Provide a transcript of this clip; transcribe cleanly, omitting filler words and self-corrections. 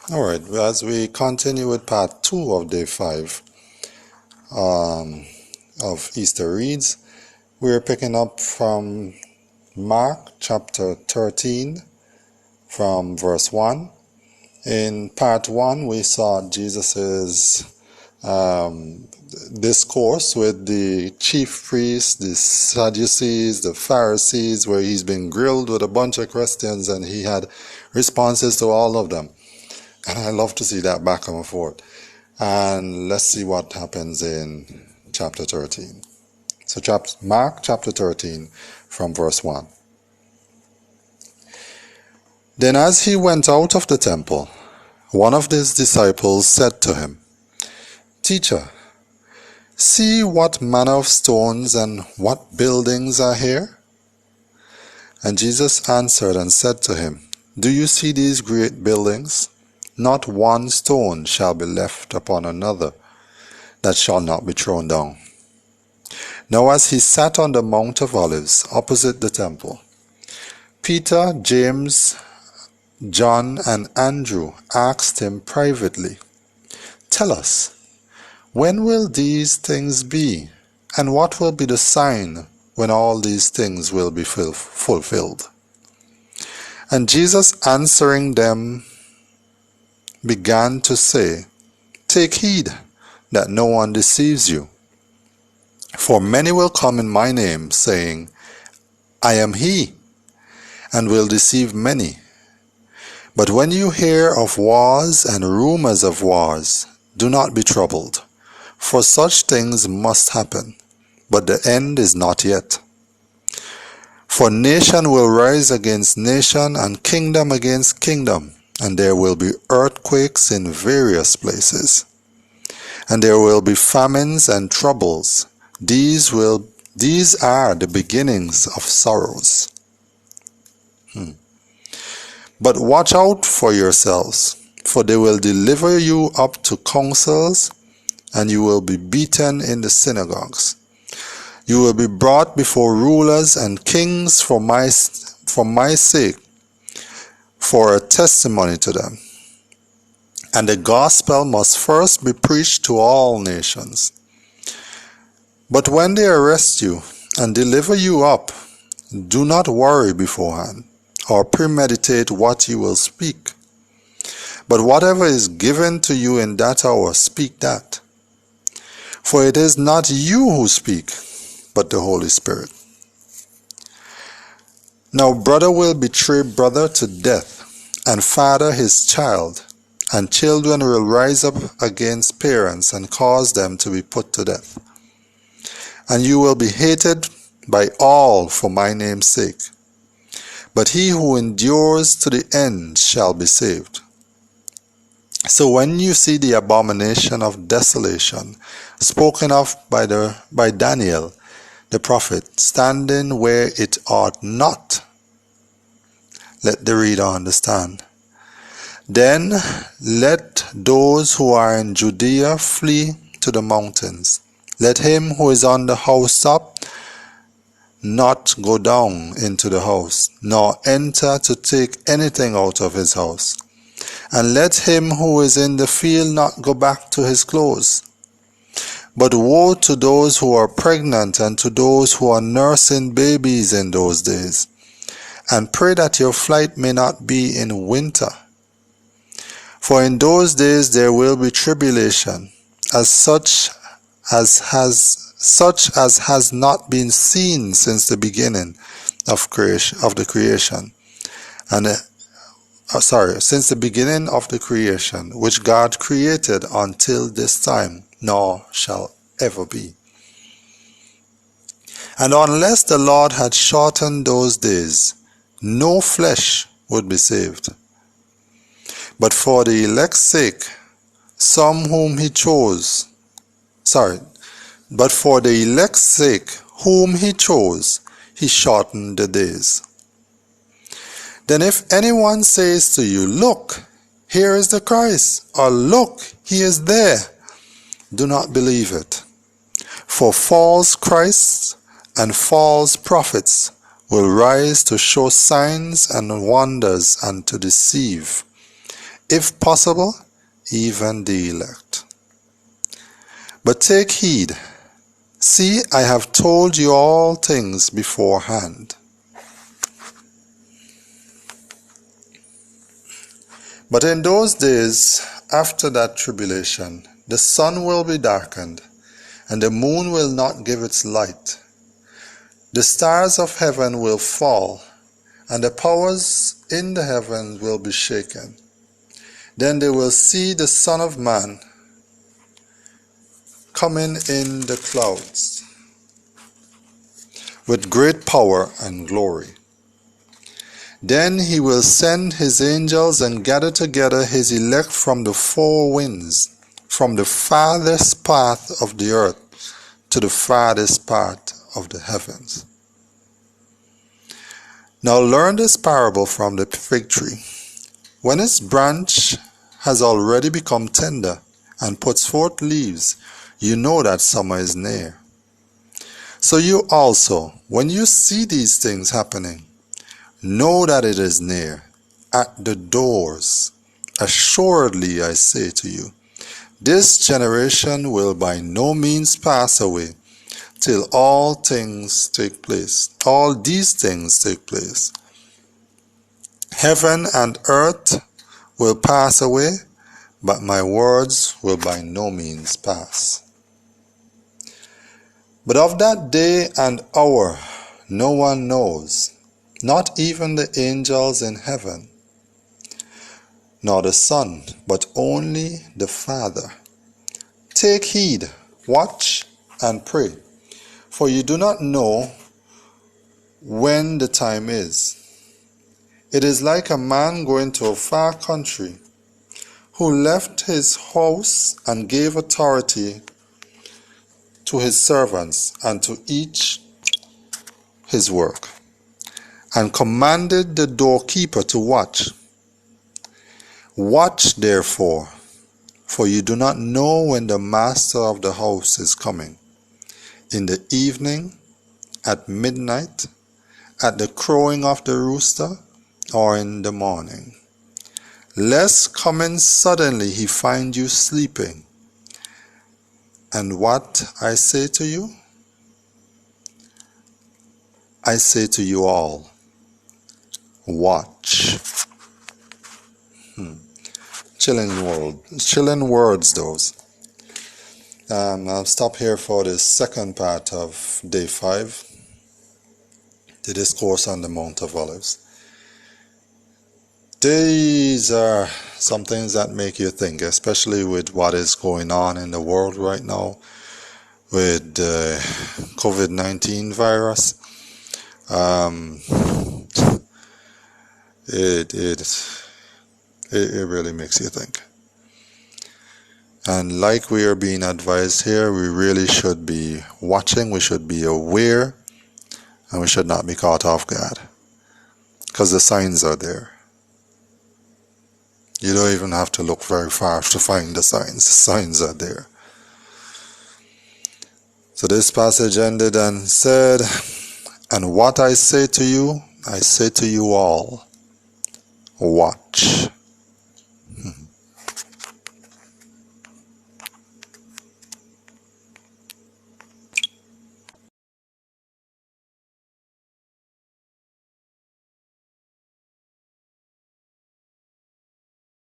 Alright, as we continue with part 2 of day 5 of Easter reads, we're picking up from Mark chapter 13 from verse 1. In part 1 we saw Jesus's discourse with the chief priests, the Sadducees, the Pharisees, where he's been grilled with a bunch of questions and he had responses to all of them. And I love to see that back and forth. And let's see what happens in chapter 13. So Mark chapter 13 from verse 1. Then as he went out of the temple, one of his disciples said to him, "Teacher, see what manner of stones and what buildings are here?" And Jesus answered and said to him, "Do you see these great buildings? Not one stone shall be left upon another that shall not be thrown down." Now as he sat on the Mount of Olives opposite the temple, Peter, James, John, and Andrew asked him privately, "Tell us, when will these things be, and what will be the sign when all these things will be fulfilled?" And Jesus answering them began to say, "Take heed that no one deceives you. For many will come in my name, saying, 'I am he,' and will deceive many. But when you hear of wars and rumors of wars, do not be troubled, for such things must happen, but the end is not yet. For nation will rise against nation, and kingdom against kingdom, and there will be earthquakes in various places. And there will be famines and troubles. These are the beginnings of sorrows. But watch out for yourselves, for they will deliver you up to councils, and you will be beaten in the synagogues. You will be brought before rulers and kings for my sake, for a testimony to them. And the gospel must first be preached to all nations. But when they arrest you and deliver you up, do not worry beforehand, or premeditate what you will speak. But whatever is given to you in that hour, speak that. For it is not you who speak, but the Holy Spirit. Now brother will betray brother to death, and father his child, and children will rise up against parents and cause them to be put to death. And you will be hated by all for my name's sake. But he who endures to the end shall be saved. So when you see the abomination of desolation spoken of by Daniel the prophet standing where it ought not, let the reader understand. Then let those who are in Judea flee to the mountains. Let him who is on the housetop not go down into the house, nor enter to take anything out of his house. And let him who is in the field not go back to his clothes. But woe to those who are pregnant and to those who are nursing babies in those days. And pray that your flight may not be in winter. For in those days there will be tribulation, such as has not been seen since the beginning of the creation, since the beginning of the creation, which God created until this time, nor shall ever be. And unless the Lord had shortened those days, no flesh would be saved. But for the elect's sake, but for the elect's sake, whom he chose, he shortened the days. Then if anyone says to you, "Look, here is the Christ," or "Look, he is there," do not believe it. For false Christs and false prophets will rise to show signs and wonders and to deceive, if possible, even the elect. But take heed. See, I have told you all things beforehand. But in those days, after that tribulation, the sun will be darkened, and the moon will not give its light. The stars of heaven will fall, and the powers in the heavens will be shaken. Then they will see the Son of Man coming in the clouds with great power and glory. Then he will send his angels and gather together his elect from the four winds, from the farthest part of the earth to the farthest part of the heavens. Now learn this parable from the fig tree. When its branch has already become tender and puts forth leaves, you know that summer is near. So you also, when you see these things happening, know that it is near, at the doors. Assuredly, I say to you, this generation will by no means pass away till all things take place. All these things take place. Heaven and earth will pass away, but my words will by no means pass. But of that day and hour no one knows, not even the angels in heaven, nor the Son, but only the Father. Take heed, watch, and pray, for you do not know when the time is. It is like a man going to a far country, who left his house and gave authority to his servants and to each his work, and commanded the doorkeeper to watch. Watch therefore, for you do not know when the master of the house is coming, in the evening, at midnight, at the crowing of the rooster, or in the morning, lest coming suddenly he find you sleeping. And what I say to you? I say to you all, watch. Chilling words those. I'll stop here for the second part of day 5, the discourse on the Mount of Olives. These are some things that make you think, especially with what is going on in the world right now with the COVID-19 virus. It really makes you think. And like we are being advised here, we really should be watching, we should be aware, and we should not be caught off guard, because the signs are there. You don't even have to look very far to find the signs. The signs are there. So this passage ended and said, and what I say to you all, watch.